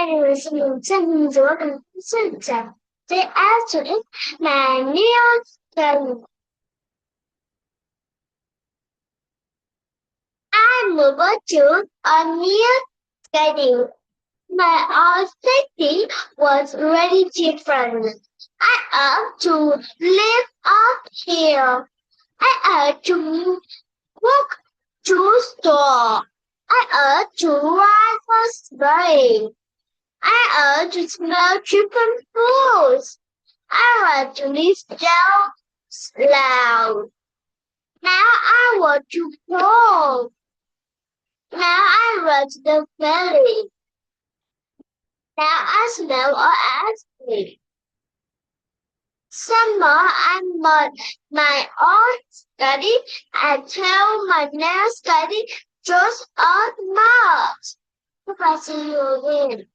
Anh xin chân giữa đường sự chặt để áp dụng mà nếu cần ai mới có chữ on near schedule. My aesthetic was very different. I had to live up here. I had to walk to store. I had to ride for break. I had to smell chicken foods. I had to lift down loud. Now I want to go. Now I run to the valley. Now I smell or ice cream. Summer I mud my own study and tell my nail study just on Mars. If I see you again.